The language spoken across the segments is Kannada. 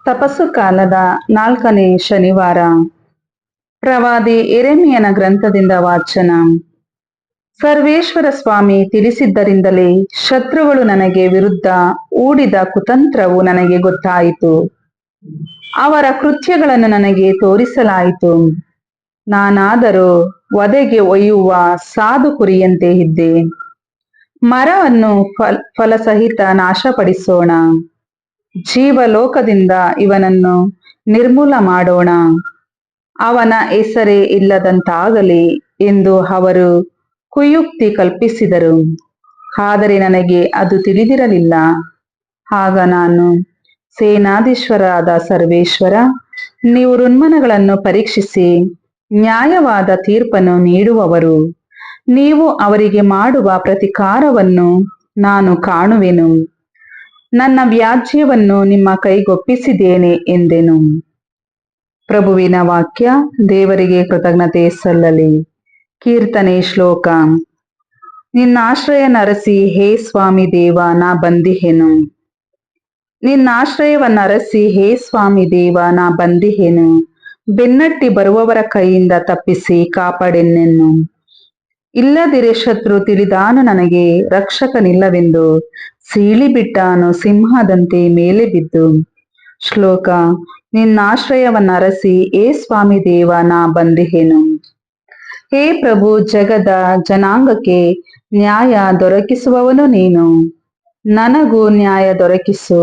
ತಪಸ್ಸು ಕಾಲದ 4ನೇ ಶನಿವಾರ. ಪ್ರವಾದಿ ಯೆರೆಮೀಯನ ಗ್ರಂಥದಿಂದ ವಾಚನ. ಸರ್ವೇಶ್ವರ ಸ್ವಾಮಿ ತಿಳಿಸಿದ್ದರಿಂದಲೇ ಶತ್ರುಗಳು ನನಗೆ ವಿರುದ್ಧ ಹೂಡಿದ ಕುತಂತ್ರವು ನನಗೆ ಗೊತ್ತಾಯಿತು. ಅವರ ಕೃತ್ಯಗಳನ್ನು ನನಗೆ ತೋರಿಸಲಾಯಿತು. ನಾನಾದರೂ ವಧೆಗೆ ಒಯ್ಯುವ ಸಾಧು ಕುರಿಯಂತೆ ಇದ್ದೆ. ಮರವನ್ನು ಫಲಸಹಿತ ನಾಶಪಡಿಸೋಣ, ಜೀವಲೋಕದಿಂದ ಇವನನ್ನು ನಿರ್ಮೂಲ ಮಾಡೋಣ, ಅವನ ಹೆಸರೇ ಇಲ್ಲದಂತಾಗಲಿ ಎಂದು ಅವರು ಕುಯುಕ್ತಿ ಕಲ್ಪಿಸಿದರು. ಆದರೆ ನನಗೆ ಅದು ತಿಳಿದಿರಲಿಲ್ಲ. ಆಗ ನಾನು, ಸೇನಾಧೀಶ್ವರಾದ ಸರ್ವೇಶ್ವರ, ನೀವು ಋನ್ಮನಗಳನ್ನು ಪರೀಕ್ಷಿಸಿ ನ್ಯಾಯವಾದ ತೀರ್ಪನ್ನು ನೀಡುವವರು. ನೀವು ಅವರಿಗೆ ಮಾಡುವ ಪ್ರತಿಕಾರವನ್ನು ನಾನು ಕಾಣುವೆನು. ನನ್ನ ವ್ಯಾಜ್ಯವನ್ನು ನಿಮ್ಮ ಕೈಗೊಪ್ಪಿಸಿದ್ದೇನೆ ಎಂದೆನು. ಪ್ರಭುವಿನ ವಾಕ್ಯ. ದೇವರಿಗೆ ಕೃತಜ್ಞತೆ ಸಲ್ಲಲಿ. ಕೀರ್ತನೆ. ಶ್ಲೋಕ. ನಿನ್ನಾಶ್ರಯ ನರಸಿ ಹೇ ಸ್ವಾಮಿ ದೇವ, ನಾ ಬಂದಿಹೆನು. ನಿನ್ನಾಶ್ರಯವನ್ನರಸಿ ಹೇ ಸ್ವಾಮಿ ದೇವ, ನಾ ಬಂದಿಹೆನು. ಬೆನ್ನಟ್ಟಿ ಬರುವವರ ಕೈಯಿಂದ ತಪ್ಪಿಸಿ ಕಾಪಾಡೆನ್ನೆನು. ಇಲ್ಲದಿರೆ ಶತ್ರು ತಿಳಿದಾನು ನನಗೆ ರಕ್ಷಕನಿಲ್ಲವೆಂದು, ಸೀಳಿಬಿಟ್ಟಾನು ಸಿಂಹದಂತೆ ಮೇಲೆ ಬಿದ್ದು. ಶ್ಲೋಕ. ನಿನ್ನಾಶ್ರಯವನ್ನರಸಿ ಹೇ ಸ್ವಾಮಿ ದೇವ, ನಾ ಬಂದಿಹೆನು. ಹೇ ಪ್ರಭು, ಜಗದ ಜನಾಂಗಕ್ಕೆ ನ್ಯಾಯ ದೊರಕಿಸುವವನು ನೀನು. ನನಗೂ ನ್ಯಾಯ ದೊರಕಿಸು,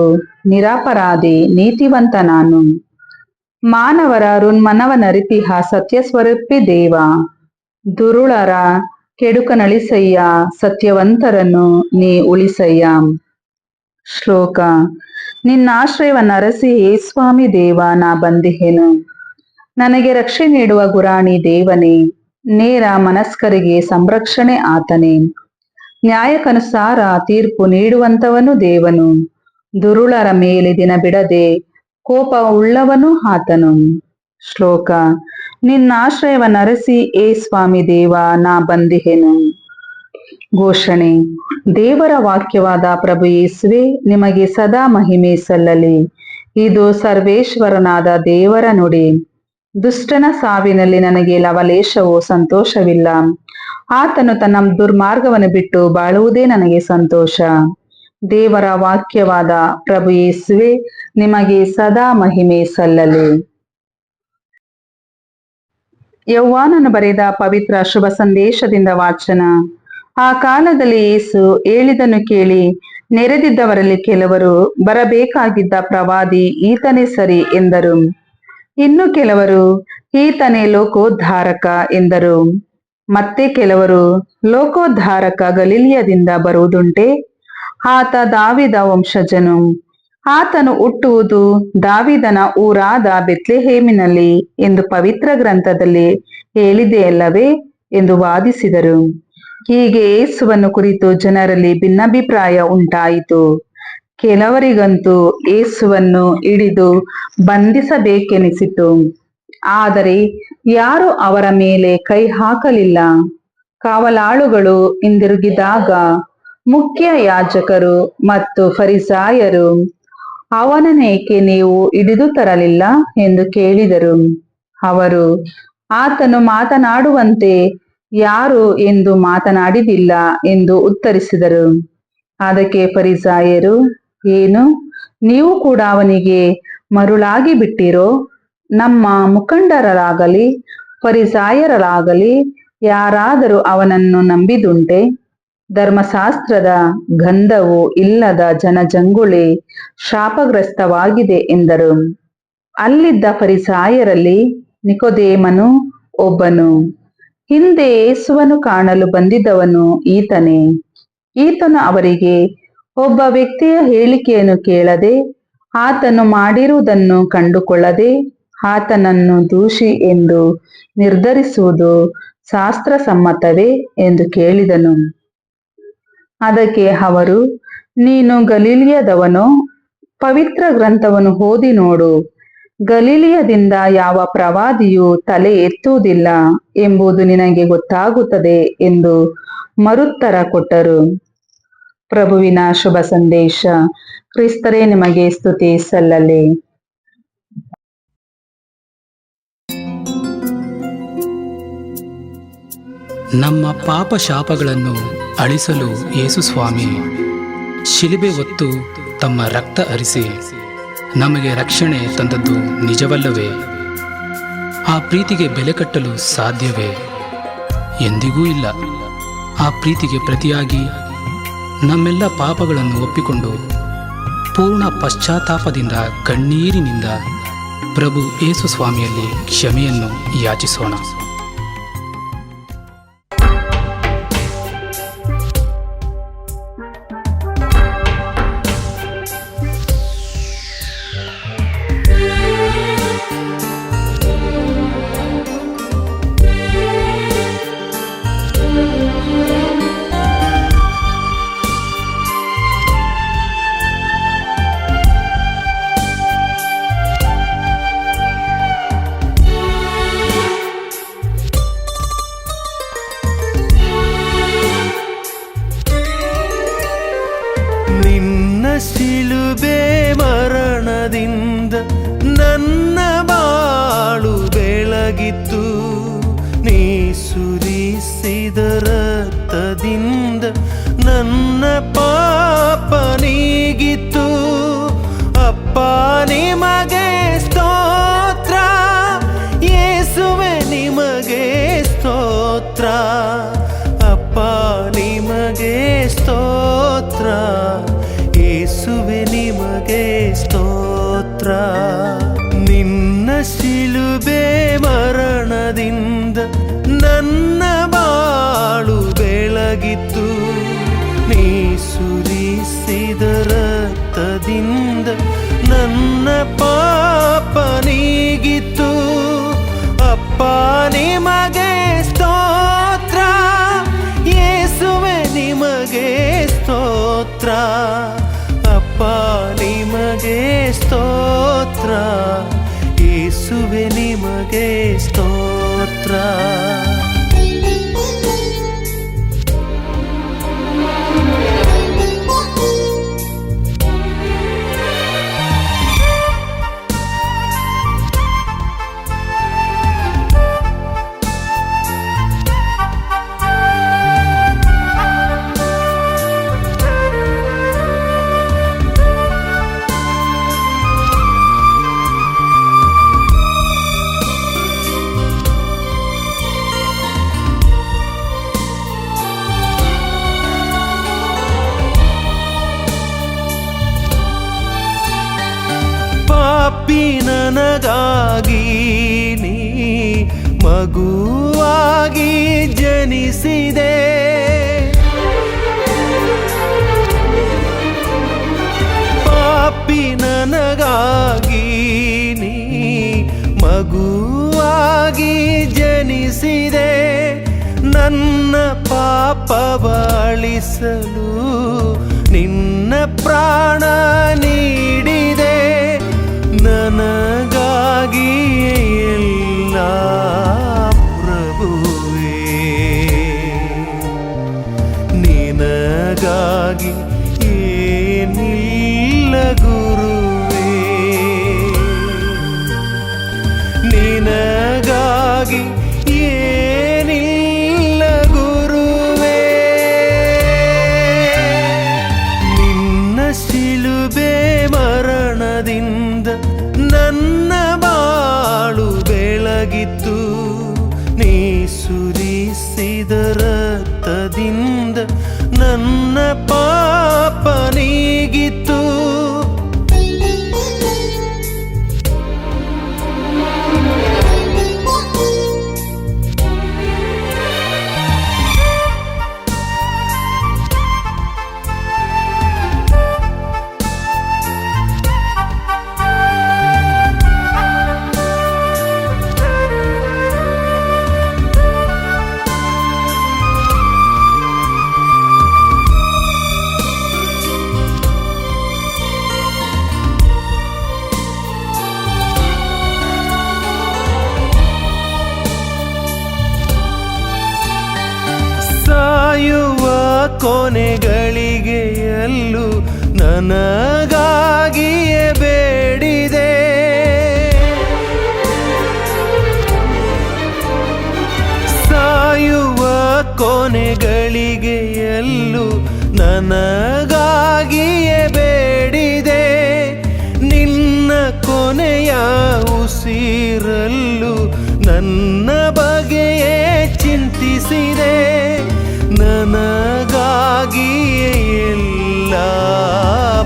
ನಿರಪರಾಧಿ ನೀತಿವಂತ ನಾನು. ಮಾನವರ ಋನ್ಮನವನರಿತಿಹ ಸತ್ಯಸ್ವರೂಪಿ ದೇವ. ದುರುಳರ ಕೆಡುಕನಳಿಸಯ್ಯ, ಸತ್ಯವಂತರನ್ನು ನೀ ಉಳಿಸಯ್ಯ. ಶ್ಲೋಕ. ನಿನ್ನಾಶ್ರಯವನ್ನರಸಿ ಹೇ ಸ್ವಾಮಿ ದೇವ, ನಾ ಬಂದಿಹೆನು. ನನಗೆ ರಕ್ಷೆ ನೀಡುವ ಗುರಾಣಿ ದೇವನೇ, ನೇರ ಮನಸ್ಕರಿಗೆ ಸಂರಕ್ಷಣೆ ಆತನೇ. ನ್ಯಾಯಕ್ಕನುಸಾರ ತೀರ್ಪು ನೀಡುವಂತವನು ದೇವನು. ದುರುಳರ ಮೇಲೆ ದಿನ ಬಿಡದೆ ಕೋಪ ಉಳ್ಳವನು ಆತನು. ಶ್ಲೋಕ. ನಿನ್ನಾಶ್ರಯವನ್ನರಸಿ ಹೇ ಸ್ವಾಮಿ ದೇವ, ನಾ ಬಂದಿಹೆನು. ಘೋಷಣೆ. ದೇವರ ವಾಕ್ಯವಾದ ಪ್ರಭು ಯೇಸುವೆ, ನಿಮಗೆ ಸದಾ ಮಹಿಮೆ ಸಲ್ಲಲಿ. ಇದು ಸರ್ವೇಶ್ವರನಾದ ದೇವರ ನುಡಿ. ದುಷ್ಟನ ಸಾವಿನಲ್ಲಿ ನನಗೆ ಲವಲೇಶವೂ ಸಂತೋಷವಿಲ್ಲ. ಆತನು ತನ್ನ ದುರ್ಮಾರ್ಗವನ್ನು ಬಿಟ್ಟು ಬಾಳುವುದೇ ನನಗೆ ಸಂತೋಷ. ದೇವರ ವಾಕ್ಯವಾದ ಪ್ರಭು ಯೇಸುವೆ, ನಿಮಗೆ ಸದಾ ಮಹಿಮೆ ಸಲ್ಲಲಿ. ಯೋಹಾನನು ಬರೆದ ಪವಿತ್ರ ಶುಭ ಸಂದೇಶದಿಂದ ವಾಚನ. ಆ ಕಾಲದಲ್ಲಿ ಯೇಸು ಹೇಳಿದನ್ನು ಕೇಳಿ ನೆರೆದಿದ್ದವರಲ್ಲಿ ಕೆಲವರು, ಬರಬೇಕಾಗಿದ್ದ ಪ್ರವಾದಿ ಈತನೇ ಸರಿ ಎಂದರು. ಇನ್ನು ಕೆಲವರು, ಈತನೇ ಲೋಕೋದ್ಧಾರಕ ಎಂದರು. ಮತ್ತೆ ಕೆಲವರು, ಲೋಕೋದ್ಧಾರಕ ಗಲಿಲಿಯದಿಂದ ಬರುವುದುಂಟೆ? ಆತ ದಾವೀದ ವಂಶಜನು. ಆತನು ಹುಟ್ಟುವುದು ದಾವೀದನ ಊರಾದ ಬೆತ್ಲೆಹೇಮಿನಲ್ಲಿ ಎಂದು ಪವಿತ್ರ ಗ್ರಂಥದಲ್ಲಿ ಹೇಳಿದೆಯಲ್ಲವೇ ಎಂದು ವಾದಿಸಿದರು. ಹೀಗೆ ಯೇಸುವನ್ನು ಕುರಿತು ಜನರಲ್ಲಿ ಭಿನ್ನಾಭಿಪ್ರಾಯ ಉಂಟಾಯಿತು. ಕೆಲವರಿಗಂತೂ ಯೇಸುವನ್ನು ಹಿಡಿದು ಬಂಧಿಸಬೇಕೆನಿಸಿತು. ಆದರೆ ಯಾರೂ ಅವರ ಮೇಲೆ ಕೈ ಹಾಕಲಿಲ್ಲ. ಕಾವಲಾಳುಗಳು ಹಿಂದಿರುಗಿದಾಗ ಮುಖ್ಯ ಯಾಜಕರು ಮತ್ತು ಫರಿಸಾಯರು, ಅವನನ್ನೇಕೆ ನೀವು ಹಿಡಿದು ತರಲಿಲ್ಲ ಎಂದು ಕೇಳಿದರು. ಅವರು, ಆತನು ಮಾತನಾಡುವಂತೆ ಯಾರು ಎಂದು ಮಾತನಾಡಿದಿಲ್ಲ ಎಂದು ಉತ್ತರಿಸಿದರು. ಅದಕ್ಕೆ ಫರಿಸಾಯರು, ಏನು, ನೀವು ಕೂಡ ಅವನಿಗೆ ಮರುಳಾಗಿ ಬಿಟ್ಟಿರೋ? ನಮ್ಮ ಮುಖಂಡರಲಾಗಲಿ ಫರಿಸಾಯರಲಾಗಲಿ ಯಾರಾದರೂ ಅವನನ್ನು ನಂಬಿದುಂಟೆ? ಧರ್ಮಶಾಸ್ತ್ರದ ಗಂಧವು ಇಲ್ಲದ ಜನಜಂಗುಳಿ ಶಾಪಗ್ರಸ್ತವಾಗಿದೆ ಎಂದರು. ಅಲ್ಲಿದ್ದ ಫರಿಸಾಯರಲ್ಲಿ ನಿಕೋದೇಮನು ಒಬ್ಬನು. ಹಿಂದೆ ಯೇಸುವನ್ನು ಕಾಣಲು ಬಂದಿದ್ದವನು ಈತನೇ. ಈತನು ಅವರಿಗೆ, ಒಬ್ಬ ವ್ಯಕ್ತಿಯ ಹೇಳಿಕೆಯನ್ನು ಕೇಳದೆ, ಆತನು ಮಾಡಿರುವುದನ್ನು ಕಂಡುಕೊಳ್ಳದೆ ಆತನನ್ನು ದೋಷಿ ಎಂದು ನಿರ್ಧರಿಸುವುದು ಶಾಸ್ತ್ರಸಮ್ಮತವೇ ಎಂದು ಕೇಳಿದನು. ಅದಕ್ಕೆ ಅವರು, ನೀನು ಗಲಿಲಿಯದವನೋ? ಪವಿತ್ರ ಗ್ರಂಥವನ್ನು ಓದಿ ನೋಡು. ಗಲಿಲಿಯದಿಂದ ಯಾವ ಪ್ರವಾದಿಯೂ ತಲೆ ಎತ್ತುವುದಿಲ್ಲ ಎಂಬುದು ನಿನಗೆ ಗೊತ್ತಾಗುತ್ತದೆ ಎಂದು ಮರುತ್ತರ ಕೊಟ್ಟರು. ಪ್ರಭುವಿನ ಶುಭ ಸಂದೇಶ. ಕ್ರಿಸ್ತರೇ, ನಿಮಗೆ ಸ್ತುತಿ ಸಲ್ಲಲಿ. ನಮ್ಮ ಪಾಪ ಶಾಪಗಳನ್ನು ಅಳಿಸಲು ಯೇಸು ಸ್ವಾಮಿ ಶಿಲುಬೆ ಹೊತ್ತು ತಮ್ಮ ರಕ್ತ ಹರಿಸಿ ನಮಗೆ ರಕ್ಷಣೆ ತಂದದ್ದು ನಿಜವಲ್ಲವೇ? ಆ ಪ್ರೀತಿಗೆ ಬೆಲೆ ಕಟ್ಟಲು ಸಾಧ್ಯವೇ? ಎಂದಿಗೂ ಇಲ್ಲ. ಆ ಪ್ರೀತಿಗೆ ಪ್ರತಿಯಾಗಿ ನಮ್ಮೆಲ್ಲ ಪಾಪಗಳನ್ನು ಒಪ್ಪಿಕೊಂಡು ಪೂರ್ಣ ಪಶ್ಚಾತ್ತಾಪದಿಂದ ಕಣ್ಣೀರಿನಿಂದ ಪ್ರಭು ಯೇಸು ಸ್ವಾಮಿಯಲ್ಲಿ ಕ್ಷಮೆಯನ್ನು ಯಾಚಿಸೋಣ. ಶಿಲುಬೆ ಮರಣದಿಂದ ನನ್ನ ಬಾಳು ಬೆಳಗಿತ್ತು, ನೀ ಸುರಿಸಿದ ರಕ್ತದಿಂದ ನನ್ನ ಪಾಪ ನೀಗಿತ್ತು. ಅಪ್ಪ ನಿಮಗೆ ಸ್ತೋತ್ರ, ಯೇಸುವೆ ನಿಮಗೆ ಸ್ತೋತ್ರ, ಅಪ್ಪ ನಿಮಗೆ ಸ್ತೋತ್ರ, ಯೇಸುವೆ ನಿಮಗೆ ಸ್ತೋತ್ರ. ನಿನ್ನ ಶಿಲುಬೆ ಮರಣದಿಂದ ನನ್ನ ಬಾಳು ಬೆಳಗಿತ್ತು, ನೀ ಸುರಿಸಿದ ರಕ್ತದಿಂದ ನನ್ನ ಪಾಪ ನೀಗಿತ್ತು. ಅಪ್ಪ ನಿಮಗೆ ಸ್ತೋತ್ರ, ಯೇಸುವೆ ನಿಮಗೆ ಸ್ತೋತ್ರ, ಅಪ್ಪ ನಿಮಗೆ ಸ್ತೋತ್ರ, ಯೇಸುವೆ ನಿಮಗೆ ಸ್ತೋತ್ರ. ಪಾಪಿ ನನಗಾಗಿ ನೀ ಮಗುವಾಗಿ ಜನಿಸಿದೆ, ಪಾಪಿ ನನಗಾಗಿ ನೀ ಮಗುವಾಗಿ ಜನಿಸಿದೆ. ನನ್ನ ಪಾಪವ ಅಳಿಸಲು ನಿನ್ನ ಪ್ರಾಣ ನೀಡಿದೆ, ನನಗಾಗಿ ಎಲ್ಲ ಪ್ರಭುವೇ, ನಿನಗಾಗಿ ಏನಿಲ್ಲ ಗುರುವೇ, ನಿನಗಾಗಿ ಏನಿಲ್ಲ ಗುರುವೇ. ನಿನ್ನ ಶಿಲುಬೆ ಮರಣದಿಂದ ನನ್ನ ಬಾಳು ಬೆಳಗಿತ್ತು, ನೀ ಸುರಿಸಿದ ರಕ್ತದಿಂದ ನನ್ನ ಪಾಪ ನೀಗಿತ್ತು. ಸಾಯುವ ಕೊನೆಗಳಿಗೆಯಲ್ಲೂ ನನಗಾಗಿಯೇ ಬೇಡಿದೆ, ಸಾಯುವ ಕೊನೆಗಳಿಗೆಯಲ್ಲೂ ನನಗಾಗಿಯೇ ಬೇಡಿದೆ. ನಿನ್ನ ಕೊನೆಯ ಉಸಿರಲ್ಲೂ ನನ್ನ ಬಗೆಯೇ ಚಿಂತಿಸಿದೆ. ನನಗಾಗಿಯೇ ಎಲ್ಲ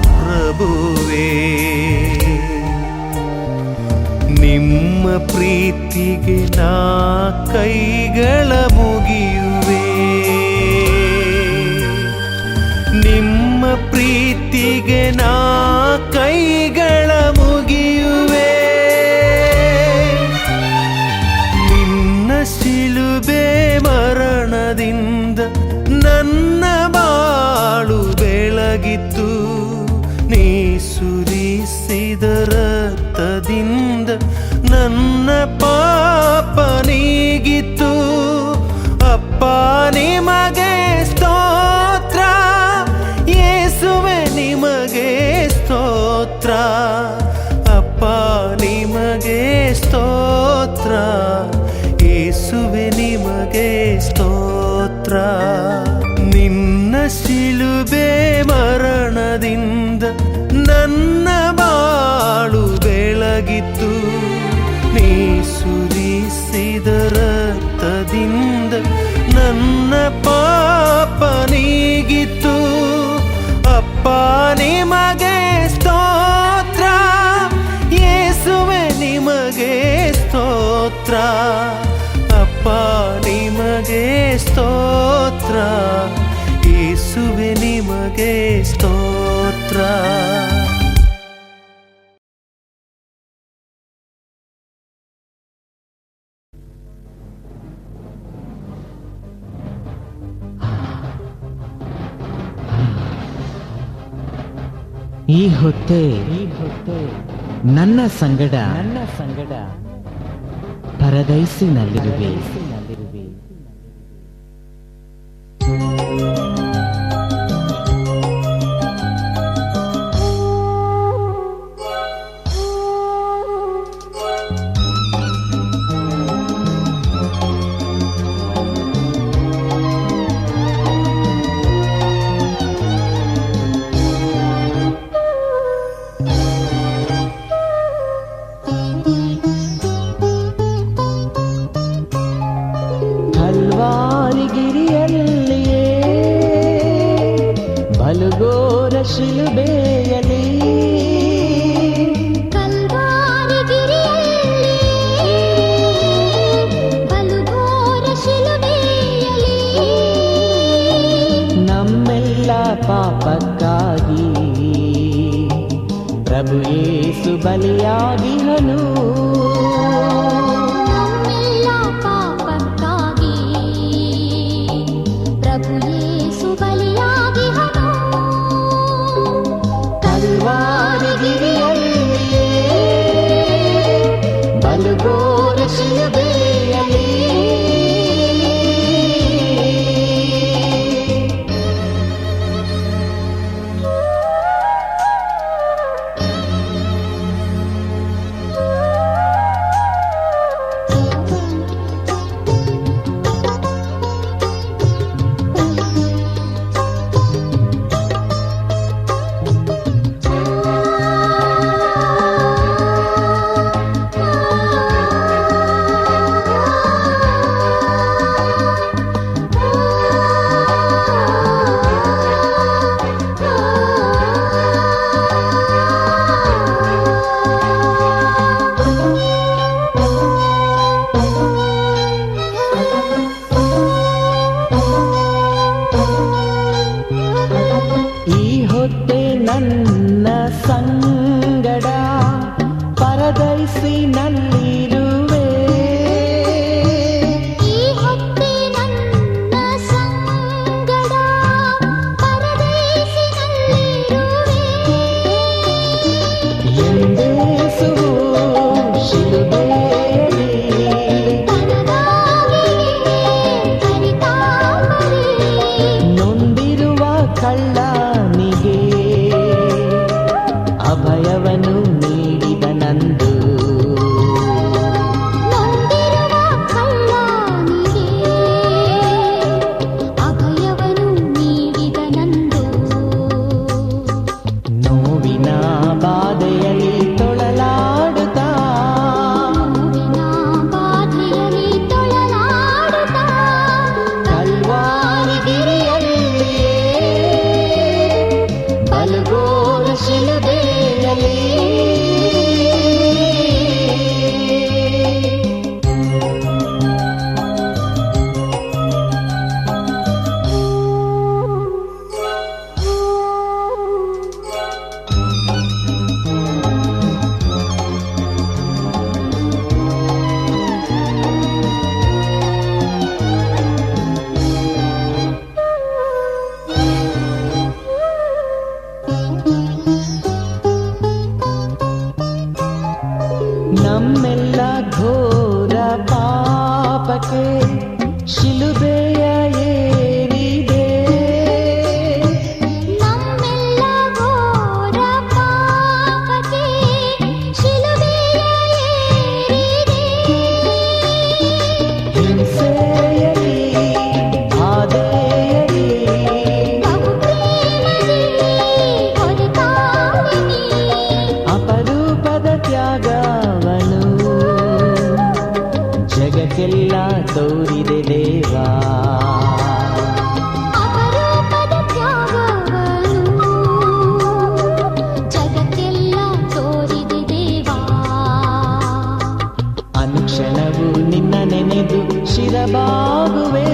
ಪ್ರಭುವೇ, ನಿಮ್ಮ ಪ್ರೀತಿಗೆ ನಾ ಕೈಗಳ ಮುಗಿಯುವೆ. ನಿಮ್ಮ ಪ್ರೀತಿಗೆ ನಾ ಕೈಗಳ ಮುಗಿಯುವೆ. ನಿನ್ನ ಶಿಲುಬೆ ಮರಣದಿಂದ ನನ್ನ ಬಾಳು ಬೆಳಗಿತ್ತು. ನೀ ಸುರಿಸಿದ ರಕ್ತದಿಂದ ನನ್ನ ಪಾಪ ನೀಗಿತ್ತು. ಅಪ್ಪ ನಿಮಗೆ ಸ್ತೋತ್ರ, ಯೇಸುವೆ ನಿಮಗೆ ಸ್ತೋತ್ರ. ಅಪ್ಪ ನಿಮಗೆ ಸ್ತೋತ್ರ, ಯೇಸುವೆ ನಿಮಗೆ ಸ್ತೋತ್ರ. ನಿನ್ನ ಶಿಲುಬೆ ಮರಣದಿಂದ ನನ್ನ ಬಾಳು ಬೆಳಗಿತ್ತು. ನೀ ಸುರಿಸಿದ ರಕ್ತದಿಂದ ನನ್ನ ಪಾಪ ನೀಗಿತ್ತು. ಅಪ್ಪ ನಿಮಗೆ ಸ್ತೋತ್ರ, ಯೇಸುವೆ ನಿಮಗೆ ಸ್ತೋತ್ರ. ಅಪ್ಪ ನಿಮಗೆ ಸ್ತೋತ್ರ, ಯೇಸುವೆ ನಿಮಗೆ ಸ್ತೋತ್ರ. ಈ ಹೊತ್ತೆ ನನ್ನ ಸಂಗಡ ಪರದೈಸಿನಲ್ಲಿರುವೆ. ಬಲುಘೋರ ಶಿಲುಬೆಯಲ್ಲಿ ನಮ್ಮೆಲ್ಲ ಪಾಪಕ್ಕಾಗಿ ಪ್ರಭು ಯೇಸು ಬಲಿಯಾಗಿಹನು. ಬಲುಘೋರ ಶಿಲುಬೆಯಲ್ಲಿ ನನ್ನ ಸಂಗಡ ಪರದೈಸಿನಲ್ಲಿರುವೆ. ಈ ಹೊತ್ತೆ ನನ್ನ ಸಂಗಡ ಪರದೈಸಿನಲ್ಲಿರುವೆ. ಎಂದೇಸುವು ಶಿಲುಬೆಯಲ್ಲಿ ನೊಂದಿರುವ ಕಳ್ಳನಿಗೆ ಅಭಯವನ್ನು ನೀಡಿದ ನಂದು. ನಮ್ಮೆಲ್ಲ ಘೋರ ಪಾಪಕ್ಕೆ ಶಿಲುಬೆಯ ಏರಿದೆ. ನಮ್ಮೆಲ್ಲ ಘೋರ ಪಾಪಕ್ಕೆ ಶಿಲುಬೆಯ ಏರಿದೆ. ಹಿಂಸೆಯಲಿ ಬಾಧೆಯಲಿ ಬಹು ಪ್ರೇಮದಿ ಹೊರತಾವೆ ನೀ. ಅಪರೂಪದ ತ್ಯಾಗವನು ಜಗಕ್ಕೆಲ್ಲ ತೋರಿದೆ ದೇವಾ. ಅಪರೂಪದ ತ್ಯಾಗವನು ಜಗತ್ತೆಲ್ಲ ತೋರಿದೆ ದೇವಾ. ಅನುಕ್ಷಣವು ನಿನ್ನ ನೆನೆದು ಶಿರಬಾಗುವೆ.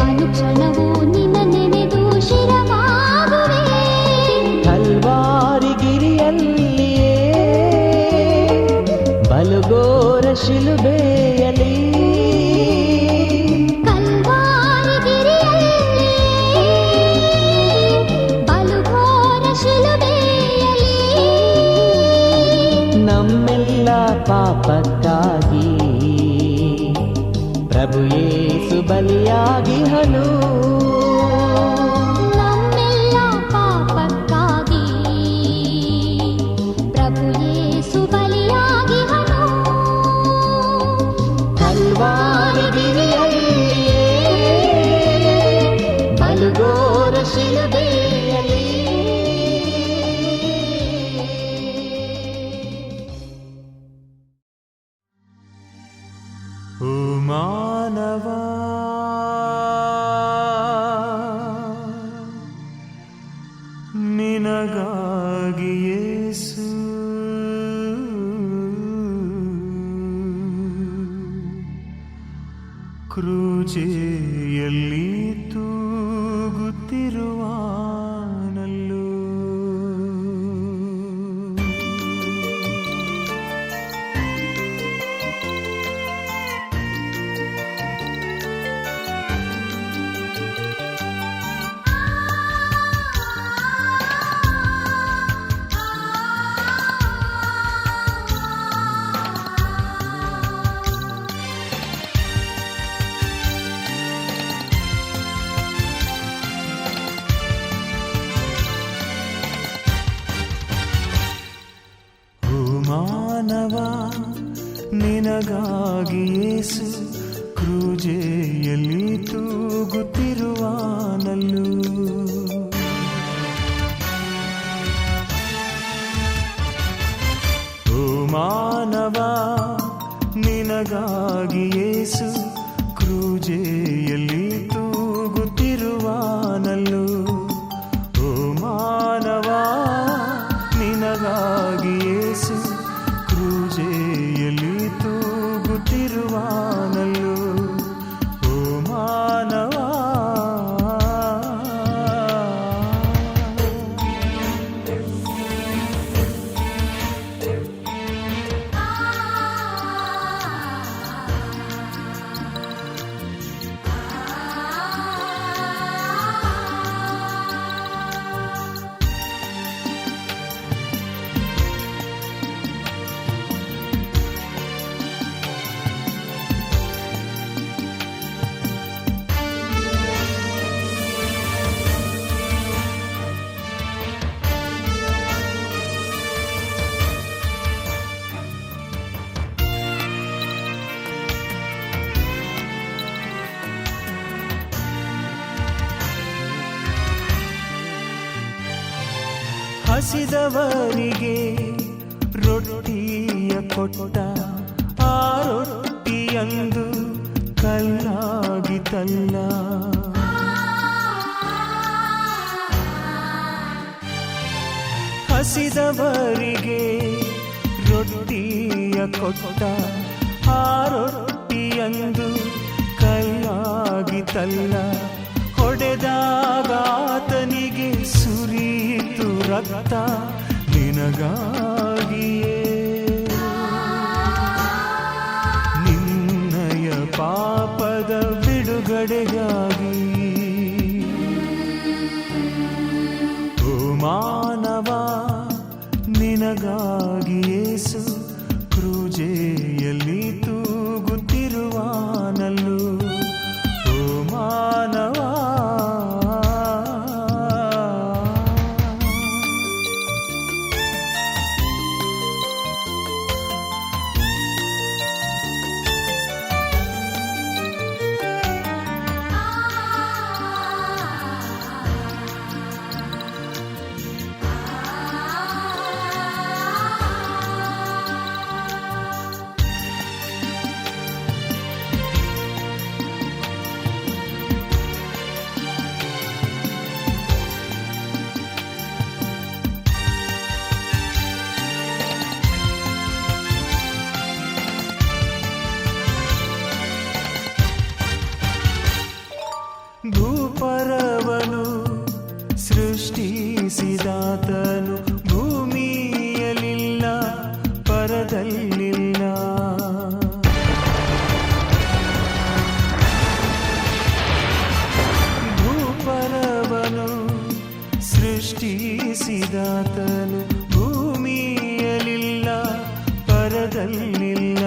ಅನುಕ್ಷಣವು ನಿನ್ನ ನೆನೆದು ಶಿರವಾಗುವೆ. ಕಲ್ವಾರಿ ಗಿರಿಯಲ್ಲಿಯೇ ಬಲುಘೋರ ಶಿಲುಬೆಯಲಿ ಕಲ್ವಾರಿ ಗಿರಿಯಲ್ಲಿ ಬಲುಘೋರ ಶಿಲುಬೆಯಲ್ಲಿ ನಮ್ಮೆಲ್ಲ ಪಾಪಕ್ಕಾಗಿ ಪ್ರಭು ಯೇಸು ಬಲಿಯಾಗಿಹನು. ನಮ್ಮೆಲ್ಲ ಪಾಪಕ್ಕಾಗಿ ಪ್ರಭು ಯೇಸು ಬಲಿಯಾಗಿಹನು. ಕಲ್ವಾರಿ ಗಿರಿಯಲ್ಲಿಯೇ ಬಲುಘೋರ ಶಿಲುಬೆಯಲಿ ಓ ಮಾನವ, ನಿನಗಾಗಿ ಯೇಸು ಕ್ರೂಜೆಯಲ್ಲಿ ತೂಗುತ್ತಿರುವಾನಲ್ಲೋ. ಮಾನವ, ನಿನಗಾಗಿ ಯೇಸು ಕ್ರೂಜೆಯಲ್ಲಿ ತೂಗುತ್ತಿರುವಾನಲ್ಲೂ. ಓ ಮಾನವ, ನಿನಗಾಗಿ ಯೇಸು ಕ್ರೂಜೆಯಲ್ಲಿ ತೂಗುತ್ತಿರುವಾನಲ್ಲೂ. ಓ ಮಾನವ, ನಿನಗಾಗಿ ಯೇಸು ಕ್ರೂಜೆಯಲ್ಲಿ ತೂಗುತ್ತಿರುವಾನಲ್ಲೋ. ಓ ಮಾನವ, ಹಸಿದವರಿಗೆ ರೊಟ್ಟಿಯ ಕೊಟ್ಟ, ಆ ರೊಟ್ಟಿಯಂದು ಕಲ್ಲಾಗಿತಲ್ಲ. ಹಸಿದವರಿಗೆ ರೊಟ್ಟಿಯ ಕೊಟ್ಟ, ಆ ರೊಟ್ಟಿಯಂದು ಕಲ್ಲಾಗಿತಲ್ಲ. ಹೊಡೆದಾಗಾತನಿಗೆ ಸುರಿಯಿತು ರಕ್ತ ನಿನಗಾಗಿಯೇ. ನಿನ್ನಯ ಪಾಪದ ಬಿಡುಗಡೆಗಾಗಿ. ಓ ಮಾನವ, ನಿನಗಾಗಿ ಯೇಸು ಕ್ರೂಜೆಯಲ್ಲಿ ತೂಗುತ್ತಿರುವಾನಲ್ಲೂ ಓ ಮಾನವ. ಭೂಪರವನು ಸೃಷ್ಟಿಸಿದಾತನು ಭೂಮಿಯಲಿಲ್ಲ ಪರದಲ್ಲಿಲ್ಲ. ಭೂಪರವನು ಸೃಷ್ಟಿಸಿದಾತನು ಭೂಮಿಯಲಿಲ್ಲ ಪರದಲ್ಲಿಲ್ಲ.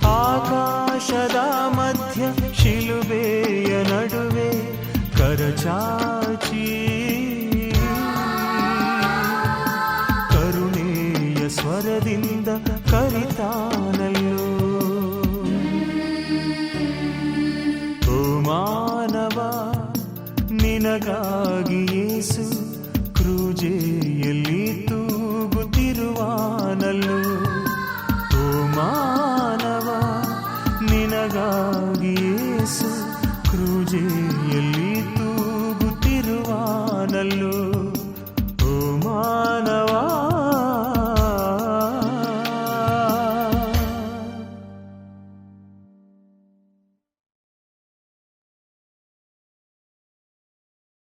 ಆಕಾಶದ ಮಧ್ಯ ಶಿಲುಬೆಯ ನಡುವೆ ಕರಚಾಚಿ ಕರುಣೆಯ ಸ್ವರದಿಂದ ಕರಿತಾನಲ್ಲೋ. ಓ ಮಾನವ, ನಿನಗಾಗಿ ಯೇಸು ಕ್ರೂಜೆ